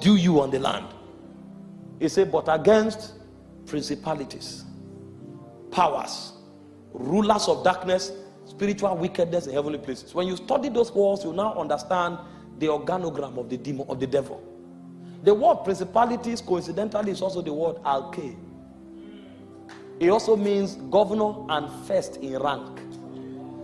subdue you on the land. He said, but against principalities, powers, rulers of darkness, spiritual wickedness in heavenly places. When you study those words, you now understand the organogram of the demon, of the devil. The word principalities, coincidentally, is also the word alke. It also means governor and first in rank.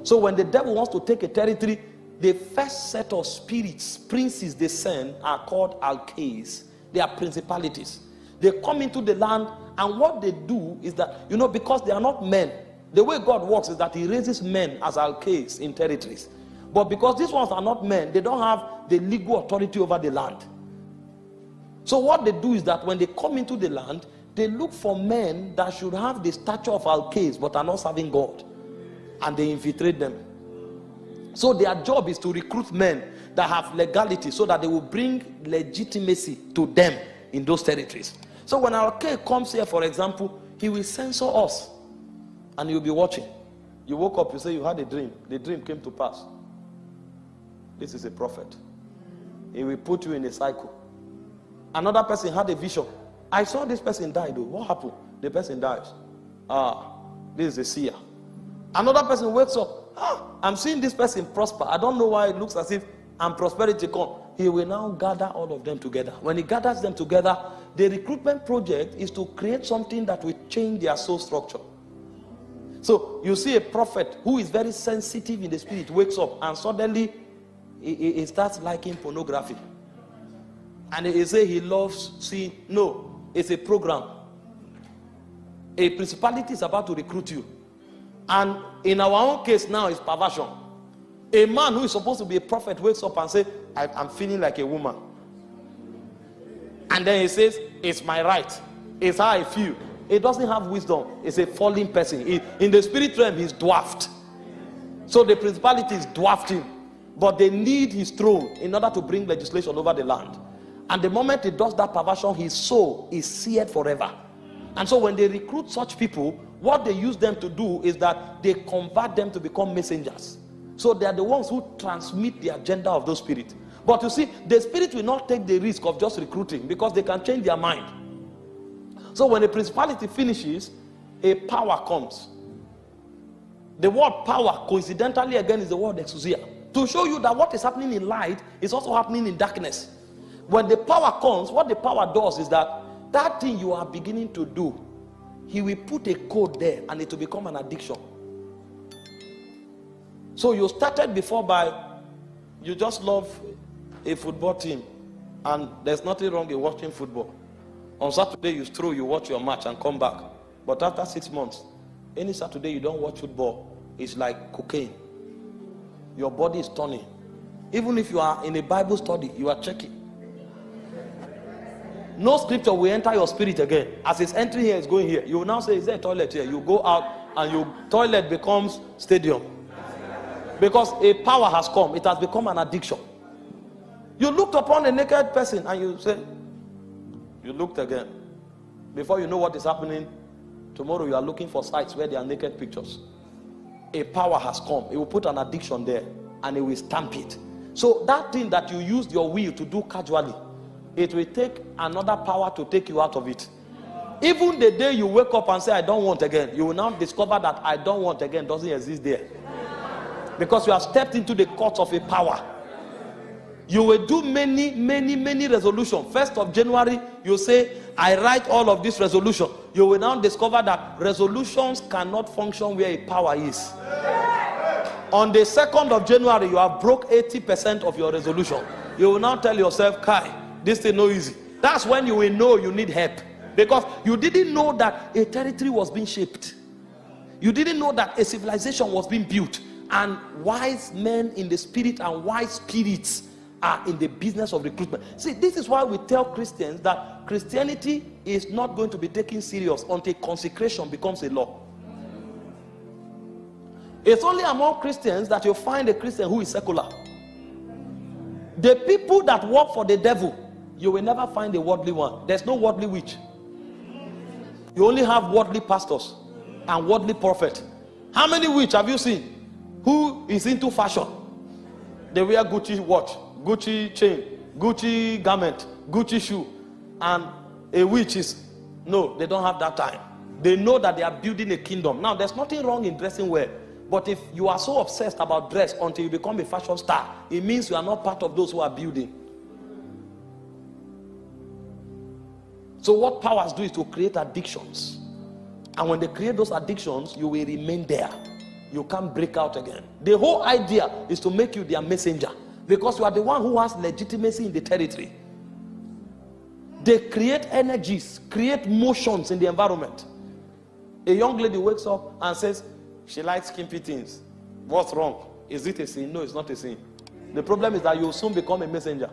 So when the devil wants to take a territory, the first set of spirits, princes they send are called alkes. They are principalities. They come into the land, and what they do is that, because they are not men, the way God works is that he raises men as alkes in territories. But because these ones are not men, they don't have the legal authority over the land. So what they do is that when they come into the land, they look for men that should have the stature of alkes but are not serving God. And they infiltrate them. So their job is to recruit men that have legality so that they will bring legitimacy to them in those territories. So when our king comes here, for example, he will censor us and he will be watching. You woke up, you say you had a dream. The dream came to pass. This is a prophet. He will put you in a cycle. Another person had a vision. I saw this person die though. What happened? The person dies. This is a seer. Another person wakes up. I'm seeing this person prosper. I don't know why it looks as if prosperity come. He will now gather all of them together. When he gathers them together, the recruitment project is to create something that will change their soul structure. So you see a prophet who is very sensitive in the spirit wakes up and suddenly he starts liking pornography. And he say he loves seeing. No, it's a program. A principality is about to recruit you. And in our own case now, it's perversion. A man who is supposed to be a prophet wakes up and says, I'm feeling like a woman. And then he says, it's my right. It's how I feel. He doesn't have wisdom. It's a fallen person. In the spirit realm, he's dwarfed. So the principality is dwarfed him. But they need his throne in order to bring legislation over the land. And the moment he does that perversion, his soul is seared forever. And so when they recruit such people, what they use them to do is that they convert them to become messengers. So they are the ones who transmit the agenda of those spirits. But you see, the spirit will not take the risk of just recruiting because they can change their mind. So when a principality finishes, a power comes. The word power, coincidentally again, is the word exousia. To show you that what is happening in light is also happening in darkness. When the power comes, what the power does is that thing you are beginning to do, he will put a code there and it will become an addiction. So you started before by, you just love a football team and there's nothing wrong in watching football. On Saturday you stroll, you watch your match and come back. But after 6 months, any Saturday you don't watch football, it's like cocaine. Your body is turning. Even if you are in a Bible study, you are checking. No scripture will enter your spirit again. As it's entering here, it's going here. You will now say, is there a toilet here? You go out and your toilet becomes stadium. Because a power has come. It has become an addiction. You looked upon a naked person and you say, you looked again. Before you know what is happening, tomorrow you are looking for sites where there are naked pictures. A power has come. It will put an addiction there and it will stamp it. So that thing that you used your will to do casually, it will take another power to take you out of it. Even the day you wake up and say, I don't want again, you will now discover that I don't want again doesn't exist there. Because you have stepped into the court of a power. You will do many resolutions. 1st of January, you say, I write all of this resolution. You will now discover that resolutions cannot function where a power is. On the 2nd of January, you have broke 80% of your resolution. You will now tell yourself, Kai, this is no easy. That's when you will know you need help. Because you didn't know that a territory was being shaped. You didn't know that a civilization was being built. And wise men in the spirit and wise spirits are in the business of recruitment. See, this is why we tell Christians that Christianity is not going to be taken serious until consecration becomes a law. It's only among Christians that you find a Christian who is secular. The people that work for the devil, you will never find a worldly one. There's no worldly witch. You only have worldly pastors and worldly prophet. How many witch have you seen who is into fashion? They wear Gucci watch, Gucci chain, Gucci garment, Gucci shoe, and a witch is, no, they don't have that time. They know that they are building a kingdom. Now, there's nothing wrong in dressing well. But if you are so obsessed about dress until you become a fashion star, it means you are not part of those who are building. So what powers do is to create addictions. And when they create those addictions, you will remain there. You can't break out again. The whole idea is to make you their messenger, because you are the one who has legitimacy in the territory. They create energies, create motions in the environment. A young lady wakes up and says she likes skimpy things. What's wrong? Is it a sin? No, it's not a sin. The problem is that you will soon become a messenger.